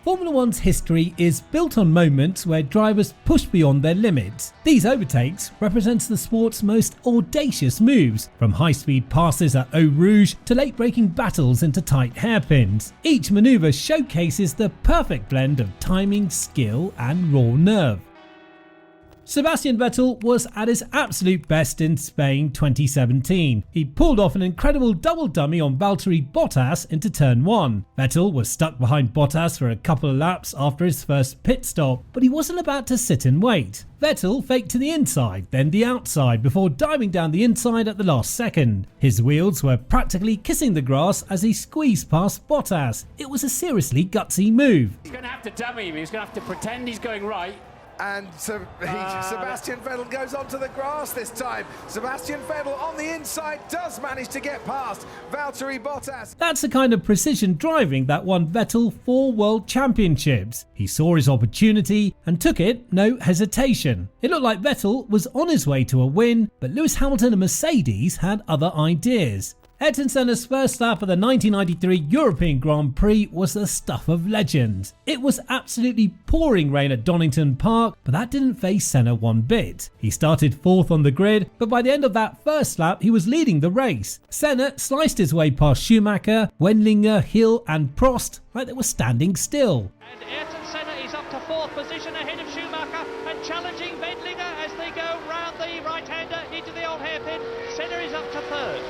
Formula One's history is built on moments where drivers push beyond their limits. These overtakes represent the sport's most audacious moves, from high-speed passes at Eau Rouge to late-breaking battles into tight hairpins. Each manoeuvre showcases the perfect blend of timing, skill and raw nerve. Sebastian Vettel was at his absolute best in Spain 2017. He pulled off an incredible double dummy on Valtteri Bottas into turn 1. Vettel was stuck behind Bottas for a couple of laps after his first pit stop, but he wasn't about to sit and wait. Vettel faked to the inside, then the outside, before diving down the inside at the last second. His wheels were practically kissing the grass as he squeezed past Bottas. It was a seriously gutsy move. He's going to have to dummy him, he's going to have to pretend he's going right. And Sebastian Vettel goes onto the grass this time. Sebastian Vettel on the inside does manage to get past Valtteri Bottas. That's the kind of precision driving that won Vettel 4 world championships. He saw his opportunity and took it, no hesitation. It looked like Vettel was on his way to a win, but Lewis Hamilton and Mercedes had other ideas. Ayrton Senna's first lap of the 1993 European Grand Prix was the stuff of legends. It was absolutely pouring rain at Donington Park, but that didn't faze Senna one bit. He started 4th on the grid, but by the end of that first lap he was leading the race. Senna sliced his way past Schumacher, Wendlinger, Hill and Prost like they were standing still. And Ayrton Senna is up to 4th position ahead of Schumacher and challenging Wendlinger as they go round the right-hander into the old hairpin. Senna is up to 3rd.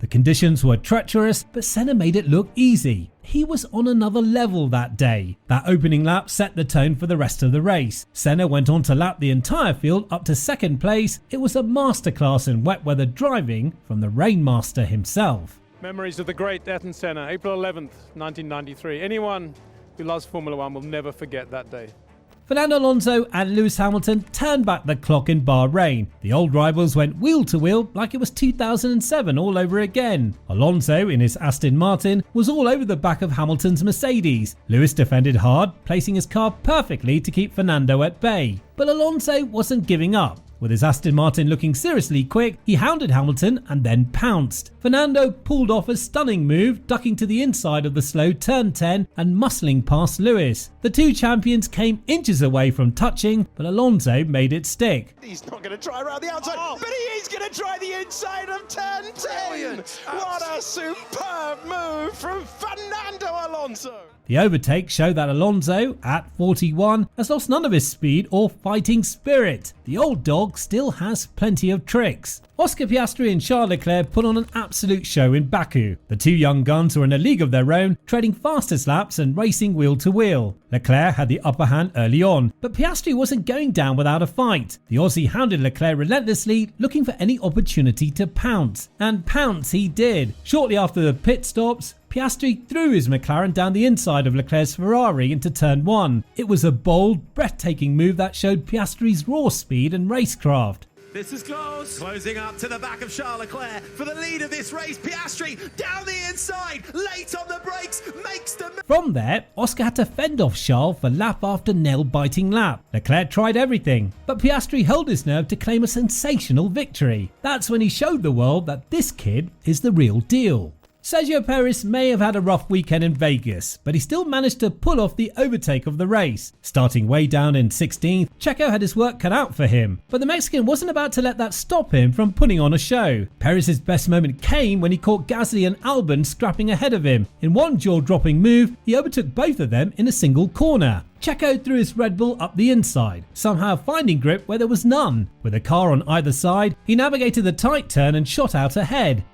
The conditions were treacherous, but Senna made it look easy. He was on another level that day. That opening lap set the tone for the rest of the race. Senna went on to lap the entire field up to 2nd place. It was a masterclass in wet weather driving from the Rainmaster himself. Memories of the great Ayrton Senna, April 11th, 1993. Anyone who loves Formula One will never forget that day. Fernando Alonso and Lewis Hamilton turned back the clock in Bahrain. The old rivals went wheel to wheel like it was 2007 all over again. Alonso in his Aston Martin was all over the back of Hamilton's Mercedes. Lewis defended hard, placing his car perfectly to keep Fernando at bay. But Alonso wasn't giving up. With his Aston Martin looking seriously quick, he hounded Hamilton and then pounced. Fernando pulled off a stunning move, ducking to the inside of the slow turn 10 and muscling past Lewis. The two champions came inches away from touching, but Alonso made it stick. He's not going to try around the outside, but he is going to try the inside of turn 10. What a superb move from Fernando Alonso. The overtake showed that Alonso, at 41, has lost none of his speed or fighting spirit. The old dog still has plenty of tricks. Oscar Piastri and Charles Leclerc put on an absolute show in Baku. The two young guns were in a league of their own, trading fastest laps and racing wheel to wheel. Leclerc had the upper hand early on, but Piastri wasn't going down without a fight. The Aussie hounded Leclerc relentlessly, looking for any opportunity to pounce. And pounce he did. Shortly after the pit stops, Piastri threw his McLaren down the inside of Leclerc's Ferrari into turn 1. It was a bold, breathtaking move that showed Piastri's raw speed and racecraft. This is close. Closing up to the back of Charles Leclerc for the lead of this race. Piastri down the inside, late on the brakes, makes the move. From there, Oscar had to fend off Charles for lap after nail-biting lap. Leclerc tried everything, but Piastri held his nerve to claim a sensational victory. That's when he showed the world that this kid is the real deal. Sergio Perez may have had a rough weekend in Vegas, but he still managed to pull off the overtake of the race. Starting way down in 16th, Checo had his work cut out for him, but the Mexican wasn't about to let that stop him from putting on a show. Perez's best moment came when he caught Gasly and Albon scrapping ahead of him. In one jaw-dropping move, he overtook both of them in a single corner. Checo threw his Red Bull up the inside, somehow finding grip where there was none. With a car on either side, he navigated the tight turn and shot out ahead.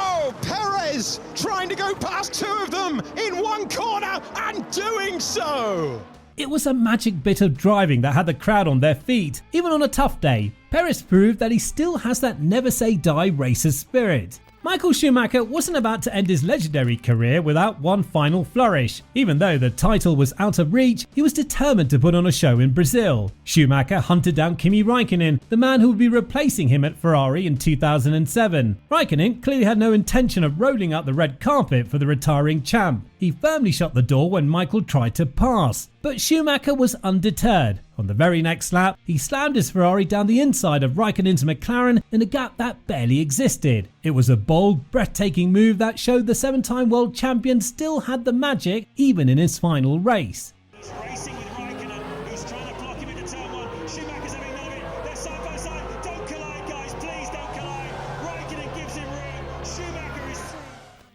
Oh, Perez trying to go past two of them in one corner and doing so. It was a magic bit of driving that had the crowd on their feet. Even on a tough day, Perez proved that he still has that never say die racer spirit. Michael Schumacher wasn't about to end his legendary career without one final flourish. Even though the title was out of reach, he was determined to put on a show in Brazil. Schumacher hunted down Kimi Raikkonen, the man who would be replacing him at Ferrari in 2007. Raikkonen clearly had no intention of rolling out the red carpet for the retiring champ. He firmly shut the door when Michael tried to pass. But But Schumacher was undeterred. On the very next lap, he slammed his Ferrari down the inside of Raikkonen's McLaren in a gap that barely existed. It was a bold, breathtaking move that showed the 7-time world champion still had the magic even in his final race. He's racing with Raikkonen, who's trying to block him into turn one. Schumacher's having none of it. They're side by side. Don't collide, guys. Please don't collide. Raikkonen gives him room. Schumacher is through.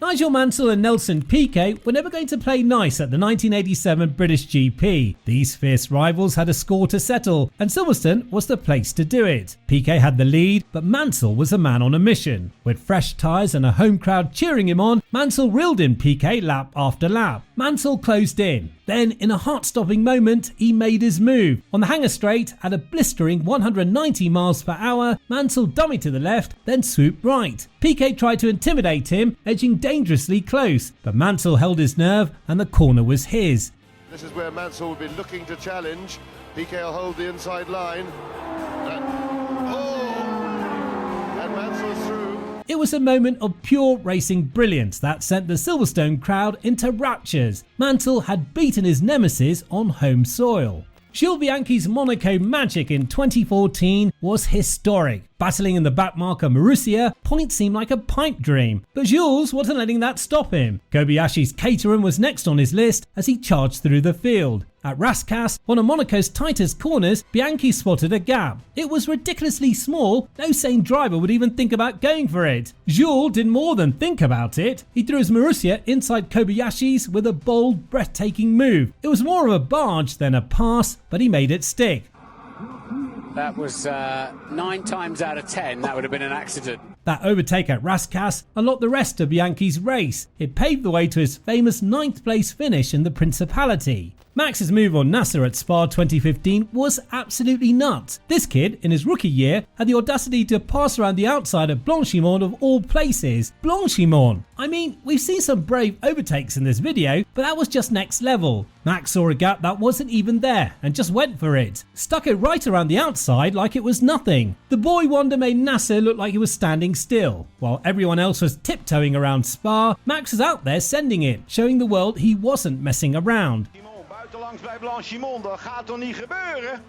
Nigel Mansell and Nelson Piquet were never going to play nice at the 1987 British GP. These fierce rivals had a score to settle, and Silverstone was the place to do it. Piquet had the lead, but Mansell was a man on a mission. With fresh tyres and a home crowd cheering him on, Mansell reeled in Piquet lap after lap. Mansell closed in. Then, in a heart-stopping moment, he made his move. On the hanger straight, at a blistering 190 miles per hour, Mansell dummied to the left, then swooped right. Piquet tried to intimidate him, edging dangerously close, but Mansell held his nerve and the corner was his. This is where Mansell will be looking to challenge. Piquet will hold the inside line. And Mansell's through. It was a moment of pure racing brilliance that sent the Silverstone crowd into raptures. Mansell had beaten his nemesis on home soil. Jules Bianchi's Monaco magic in 2014 was historic. Battling in the backmarker Marussia, points seemed like a pipe dream, but Jules wasn't letting that stop him. Kobayashi's Caterham was next on his list as he charged through the field. At Rascasse, one of Monaco's tightest corners, Bianchi spotted a gap. It was ridiculously small, no sane driver would even think about going for it. Jules did more than think about it. He threw his Marussia inside Kobayashi's with a bold, breathtaking move. It was more of a barge than a pass, but he made it stick. That was 9 times out of 10, that would have been an accident. That overtake at Rascasse unlocked the rest of Bianchi's race. It paved the way to his famous 9th place finish in the Principality. Max's move on Nasser at Spa 2015 was absolutely nuts. This kid, in his rookie year, had the audacity to pass around the outside of Blanchimont of all places. Blanchimont! I mean, we've seen some brave overtakes in this video, but that was just next level. Max saw a gap that wasn't even there and just went for it. Stuck it right around the outside like it was nothing. The boy wonder made Nasser look like he was standing still. While everyone else was tiptoeing around Spa, Max was out there sending it, showing the world he wasn't messing around. Langs bij Blanchimont, dat gaat toch niet gebeuren?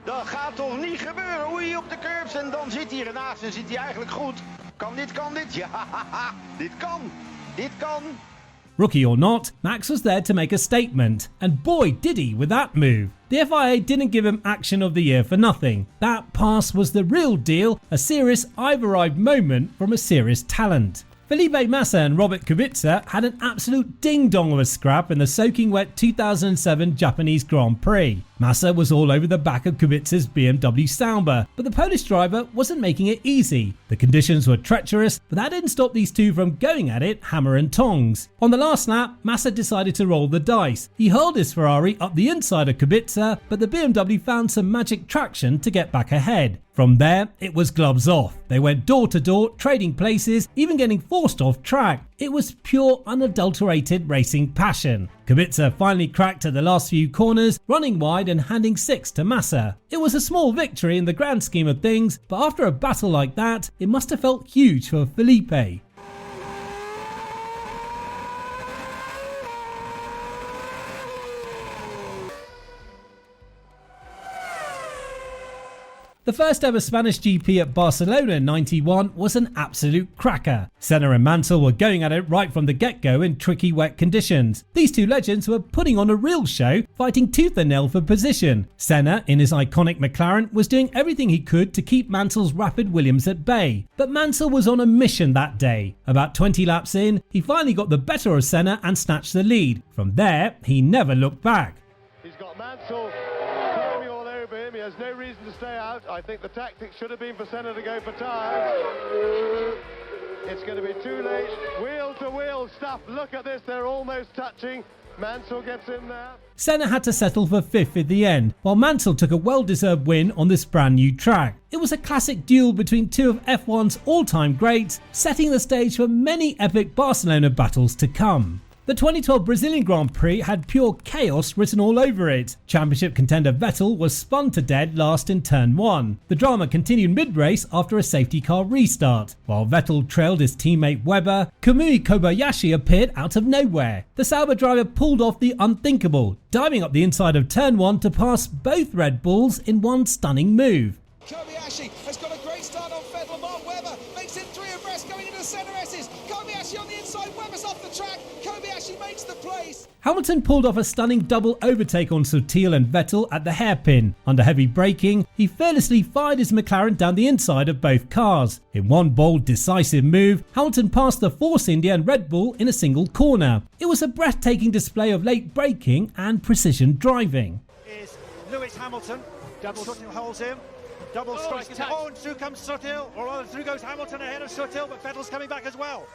Dat gaat toch niet gebeuren? Oei, op de curbs en dan zit hij ernaast en zit hij eigenlijk goed. Kan dit? Ja, dit kan. Rookie or not, Max was there to make a statement, and boy did he with that move. The FIA didn't give him Action of the Year for nothing. That pass was the real deal, a serious I've-arrived moment from a serious talent. Felipe Massa and Robert Kubica had an absolute ding-dong of a scrap in the soaking wet 2007 Japanese Grand Prix. Massa was all over the back of Kubica's BMW Sauber, but the Polish driver wasn't making it easy. The conditions were treacherous, but that didn't stop these two from going at it hammer and tongs. On the last lap, Massa decided to roll the dice. He hurled his Ferrari up the inside of Kubica, but the BMW found some magic traction to get back ahead. From there, it was gloves off. They went door to door, trading places, even getting forced off track. It was pure, unadulterated racing passion. Kubica finally cracked at the last few corners, running wide and handing 6 to Massa. It was a small victory in the grand scheme of things, but after a battle like that, it must have felt huge for Felipe. The first ever Spanish GP at Barcelona in '91 was an absolute cracker. Senna and Mansell were going at it right from the get-go in tricky wet conditions. These two legends were putting on a real show, fighting tooth and nail for position. Senna, in his iconic McLaren, was doing everything he could to keep Mansell's rapid Williams at bay. But Mansell was on a mission that day. About 20 laps in, he finally got the better of Senna and snatched the lead. From there, he never looked back. He's got Mansell. He has no reason to stay out. I think the tactics should have been for Senna to go for tyres. It's going to be too late. Wheel to wheel stuff. Look at this. They're almost touching. Mansell gets in there. Senna had to settle for 5th at the end, while Mansell took a well-deserved win on this brand new track. It was a classic duel between two of F1's all-time greats, setting the stage for many epic Barcelona battles to come. The 2012 Brazilian Grand Prix had pure chaos written all over it. Championship contender Vettel was spun to dead last in turn 1. The drama continued mid-race after a safety car restart. While Vettel trailed his teammate Webber, Kamui Kobayashi appeared out of nowhere. The Sauber driver pulled off the unthinkable, diving up the inside of turn 1 to pass both Red Bulls in one stunning move. Kobayashi has got a great start on Vettel. Mark Webber makes it 3 abreast going into the centre S's. Kobayashi on the inside, Webber's off the track. Kobayashi makes the place. Hamilton pulled off a stunning double overtake on Sutil and Vettel at the hairpin. Under heavy braking, he fearlessly fired his McLaren down the inside of both cars. In one bold, decisive move, Hamilton passed the Force India and Red Bull in a single corner. It was a breathtaking display of late braking and precision driving. Is Lewis Hamilton, double holds him. Double strike. Oh, and through comes Sutil. Or through goes Hamilton ahead of Sutil, but Vettel's coming back as well.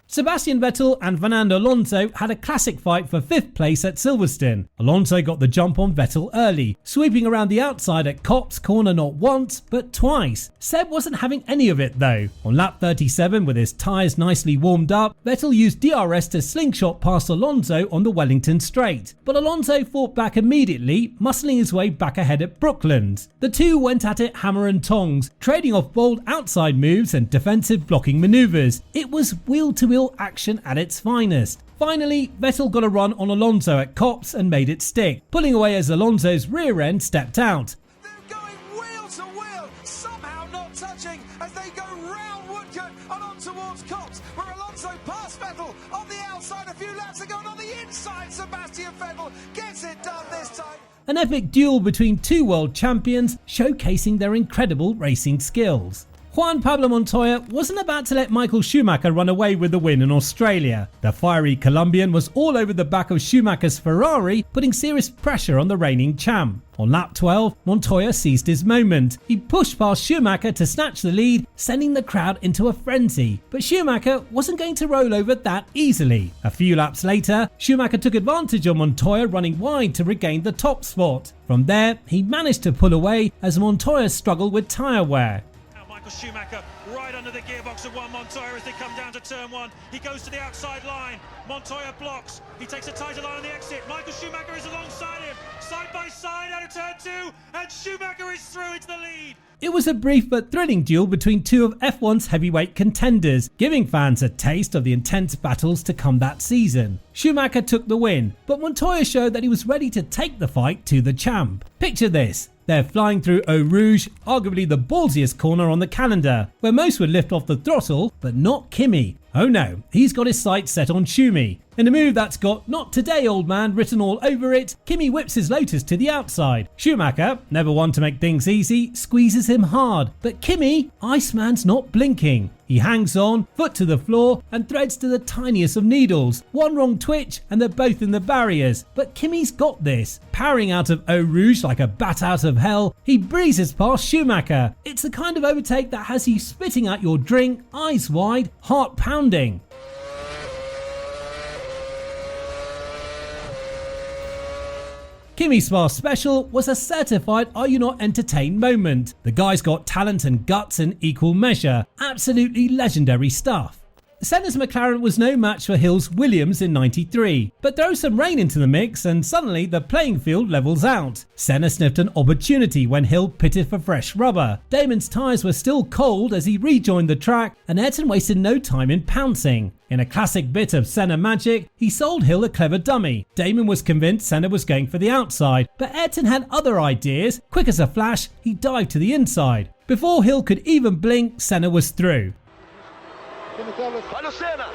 Sebastian Vettel and Fernando Alonso had a classic fight for 5th place at Silverstone. Alonso got the jump on Vettel early, sweeping around the outside at Copse corner not once, but twice. Seb wasn't having any of it though. On lap 37, with his tyres nicely warmed up, Vettel used DRS to slingshot past Alonso on the Wellington straight. But Alonso fought back immediately, muscling his way back ahead at Brooklands. The two went at it hammer and tongs, trading off bold outside moves and defensive blocking manoeuvres. It was wheel-to-wheel action at its finest. Finally, Vettel got a run on Alonso at Copse and made it stick, pulling away as Alonso's rear end stepped out. They're going wheel to wheel, somehow not touching as they go round Woodcote and on towards Copse, where Alonso passed Vettel on the outside a few laps ago, and on the inside Sebastian Vettel gets it done this time. An epic duel between two world champions, showcasing their incredible racing skills. Juan Pablo Montoya wasn't about to let Michael Schumacher run away with the win in Australia. The fiery Colombian was all over the back of Schumacher's Ferrari, putting serious pressure on the reigning champ. On lap 12, Montoya seized his moment. He pushed past Schumacher to snatch the lead, sending the crowd into a frenzy. But Schumacher wasn't going to roll over that easily. A few laps later, Schumacher took advantage of Montoya running wide to regain the top spot. From there, he managed to pull away as Montoya struggled with tyre wear. Schumacher right under the gearbox of Montoya as they come down to turn 1. He goes to the outside line. Montoya blocks. He takes a tighter line on the exit. Michael Schumacher is alongside him, side by side out of turn 2, and Schumacher is through into the lead. It was a brief but thrilling duel between two of F1's heavyweight contenders, giving fans a taste of the intense battles to come that season. Schumacher took the win, but Montoya showed that he was ready to take the fight to the champ. Picture this. They're flying through Eau Rouge, arguably the ballsiest corner on the calendar, where most would lift off the throttle, but not Kimi. Oh no, he's got his sights set on Schumi. In a move that's got "Not today, old man" written all over it, Kimi whips his Lotus to the outside. Schumacher, never one to make things easy, squeezes him hard. But Kimi, Iceman's not blinking. He hangs on, foot to the floor, and threads to the tiniest of needles. One wrong twitch and they're both in the barriers. But Kimi's got this. Powering out of Eau Rouge like a bat out of hell, he breezes past Schumacher. It's the kind of overtake that has you spitting out your drink, eyes wide, heart pounding. Kimi's Spa Special was a certified "Are You Not Entertained" moment. The guy's got talent and guts in equal measure. Absolutely legendary stuff. Senna's McLaren was no match for Hill's Williams in '93, but throw some rain into the mix and suddenly the playing field levels out. Senna sniffed an opportunity when Hill pitted for fresh rubber. Damon's tyres were still cold as he rejoined the track, and Ayrton wasted no time in pouncing. In a classic bit of Senna magic, he sold Hill a clever dummy. Damon was convinced Senna was going for the outside, but Ayrton had other ideas. Quick as a flash, he dived to the inside. Before Hill could even blink, Senna was through. Olha o Senna,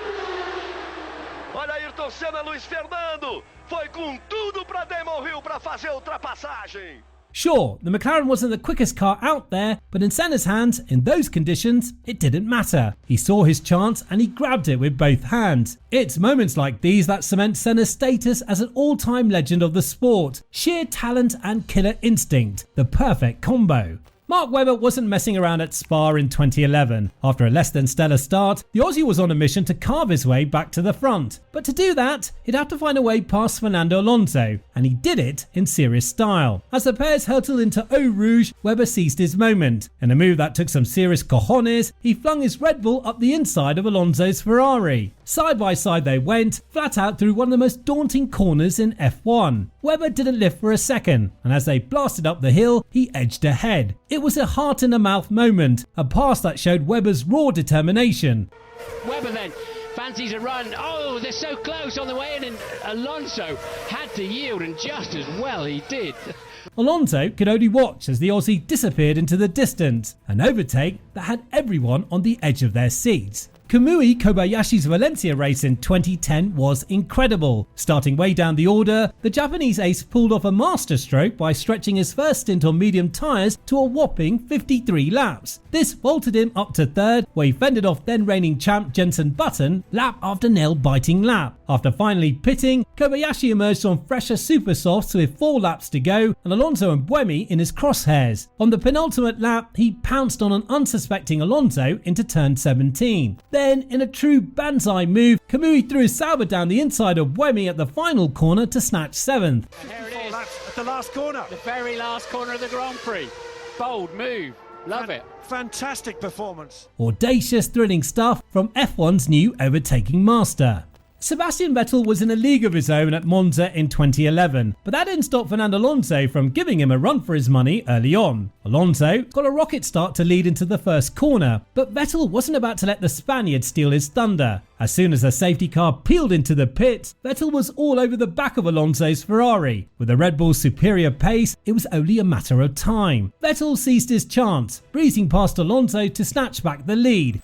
olha Ayrton Senna, Luiz Fernando, foi com tudo para Damon Hill para fazer a ultrapassagem. Sure, the McLaren wasn't the quickest car out there, but in Senna's hands, in those conditions, it didn't matter. He saw his chance and he grabbed it with both hands. It's moments like these that cement Senna's status as an all-time legend of the sport. Sheer talent and killer instinct, the perfect combo. Mark Webber wasn't messing around at Spa in 2011. After a less than stellar start, the Aussie was on a mission to carve his way back to the front. But to do that, he'd have to find a way past Fernando Alonso, and he did it in serious style. As the pairs hurtled into Eau Rouge, Webber seized his moment. In a move that took some serious cojones, he flung his Red Bull up the inside of Alonso's Ferrari. Side by side they went, flat out through one of the most daunting corners in F1. Webber didn't lift for a second, and as they blasted up the hill, he edged ahead. It was a heart-in-the-mouth moment, a pass that showed Webber's raw determination. Webber then fancies a run. Oh, they're so close on the way in, and Alonso had to yield, and just as well he did. Alonso could only watch as the Aussie disappeared into the distance, an overtake that had everyone on the edge of their seats. Kamui Kobayashi's Valencia race in 2010 was incredible. Starting way down the order, the Japanese ace pulled off a masterstroke by stretching his first stint on medium tyres to a whopping 53 laps. This vaulted him up to third, where he fended off then reigning champ Jenson Button lap after nail-biting lap. After finally pitting, Kobayashi emerged on fresher super softs with 4 laps to go and Alonso and Buemi in his crosshairs. On the penultimate lap, he pounced on an unsuspecting Alonso into turn 17. Then, in a true banzai move, Kamui threw his Sauber down the inside of Buemi at the final corner to snatch 7th. And here it is, at the last corner. The very last corner of the Grand Prix. Bold move. Love it. Fantastic performance. Audacious, thrilling stuff from F1's new overtaking master. Sebastian Vettel was in a league of his own at Monza in 2011, but that didn't stop Fernando Alonso from giving him a run for his money early on. Alonso got a rocket start to lead into the first corner, but Vettel wasn't about to let the Spaniard steal his thunder. As soon as the safety car peeled into the pit, Vettel was all over the back of Alonso's Ferrari. With the Red Bull's superior pace, it was only a matter of time. Vettel seized his chance, breezing past Alonso to snatch back the lead.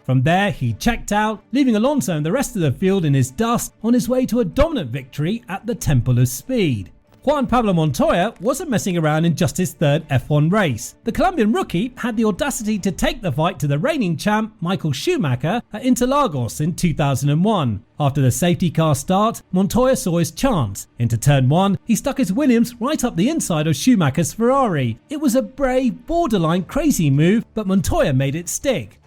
From there, he checked out, leaving Alonso and the rest of the field in his dust on his way to a dominant victory at the Temple of Speed. Juan Pablo Montoya wasn't messing around in just his third F1 race. The Colombian rookie had the audacity to take the fight to the reigning champ Michael Schumacher at Interlagos in 2001. After the safety car start, Montoya saw his chance. Into turn 1, he stuck his Williams right up the inside of Schumacher's Ferrari. It was a brave, borderline crazy move, but Montoya made it stick.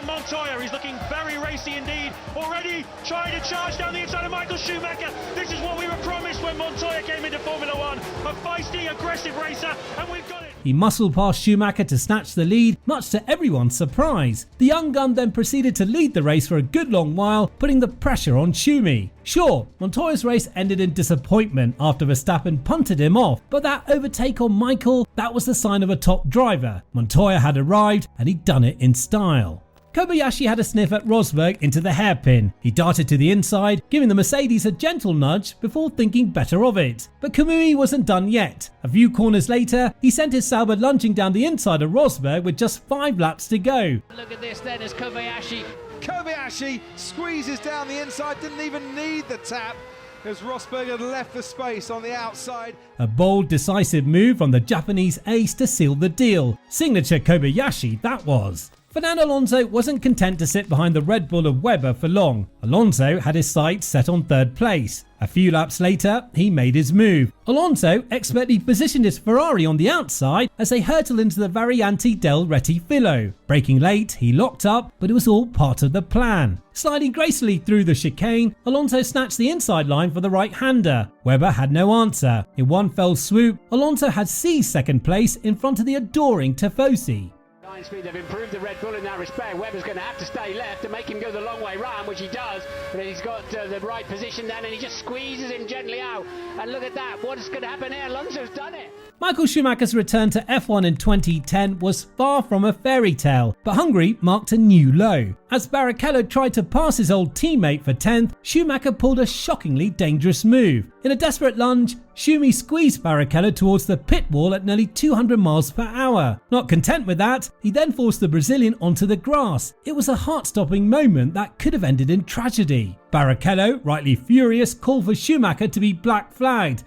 Montoya, he's looking very racy indeed, already trying to charge down the inside of Michael Schumacher. This is what we were promised when Montoya came into Formula 1, a feisty, aggressive racer, and we've got it. He muscled past Schumacher to snatch the lead, much to everyone's surprise. The young gun then proceeded to lead the race for a good long while, putting the pressure on Schumi. Sure, Montoya's race ended in disappointment after Verstappen punted him off, but that overtake on Michael, that was the sign of a top driver. Montoya had arrived, and he'd done it in style. Kobayashi had a sniff at Rosberg into the hairpin. He darted to the inside, giving the Mercedes a gentle nudge before thinking better of it. But Kamui wasn't done yet. A few corners later, he sent his Sauber lunging down the inside of Rosberg with just 5 laps to go. Look at this then as Kobayashi squeezes down the inside, didn't even need the tap, as Rosberg had left the space on the outside. A bold, decisive move from the Japanese ace to seal the deal. Signature Kobayashi, that was. Fernando Alonso wasn't content to sit behind the Red Bull of Webber for long. Alonso had his sights set on third place. A few laps later, he made his move. Alonso expertly positioned his Ferrari on the outside as they hurtled into the Variante del Rettifilo. Breaking late, he locked up, but it was all part of the plan. Sliding gracefully through the chicane, Alonso snatched the inside line for the right-hander. Webber had no answer. In one fell swoop, Alonso had seized second place in front of the adoring Tifosi. Speed, they've improved the Red Bull in that respect. Webber's going to have to stay left to make him go the long way round, which he does. But he's got the right position then, and he just squeezes him gently out. And look at that. What is going to happen here? Alonso's done it. Michael Schumacher's return to F1 in 2010 was far from a fairy tale, but Hungary marked a new low. As Barrichello tried to pass his old teammate for 10th, Schumacher pulled a shockingly dangerous move. In a desperate lunge, Schumi squeezed Barrichello towards the pit wall at nearly 200 miles per hour. Not content with that, he then forced the Brazilian onto the grass. It was a heart-stopping moment that could have ended in tragedy. Barrichello, rightly furious, called for Schumacher to be black flagged.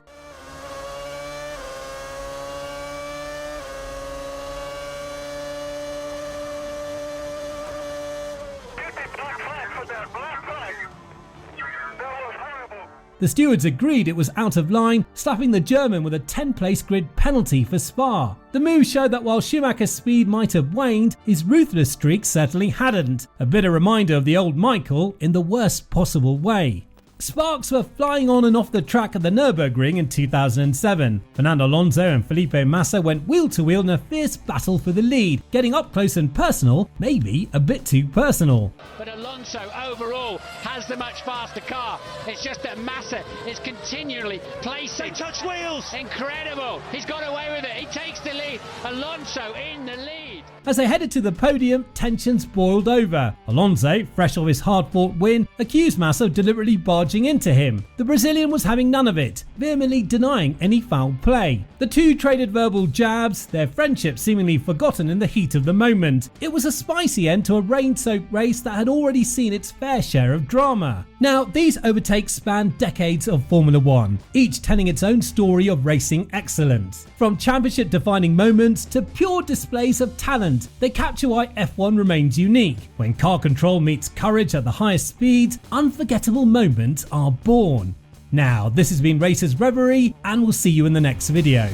The stewards agreed it was out of line, slapping the German with a 10-place grid penalty for Spa. The move showed that while Schumacher's speed might have waned, his ruthless streak certainly hadn't. A bitter reminder of the old Michael in the worst possible way. Sparks were flying on and off the track at the Nürburgring in 2007. Fernando Alonso and Felipe Massa went wheel to wheel in a fierce battle for the lead, getting up close and personal, maybe a bit too personal. But Alonso overall has the much faster car. It's just that Massa is continually placing. They touch wheels. Incredible. He's got away with it. He takes the lead. Alonso in the lead. As they headed to the podium, tensions boiled over. Alonso, fresh off his hard-fought win, accused Massa of deliberately barging into him. The Brazilian was having none of it, vehemently denying any foul play. The two traded verbal jabs, their friendship seemingly forgotten in the heat of the moment. It was a spicy end to a rain-soaked race that had already seen its fair share of drama. Now, these overtakes span decades of Formula One, each telling its own story of racing excellence. From championship-defining moments to pure displays of talent, they capture why F1 remains unique. When car control meets courage at the highest speeds, unforgettable moments are born. Now, this has been Racers Reverie, and we'll see you in the next video.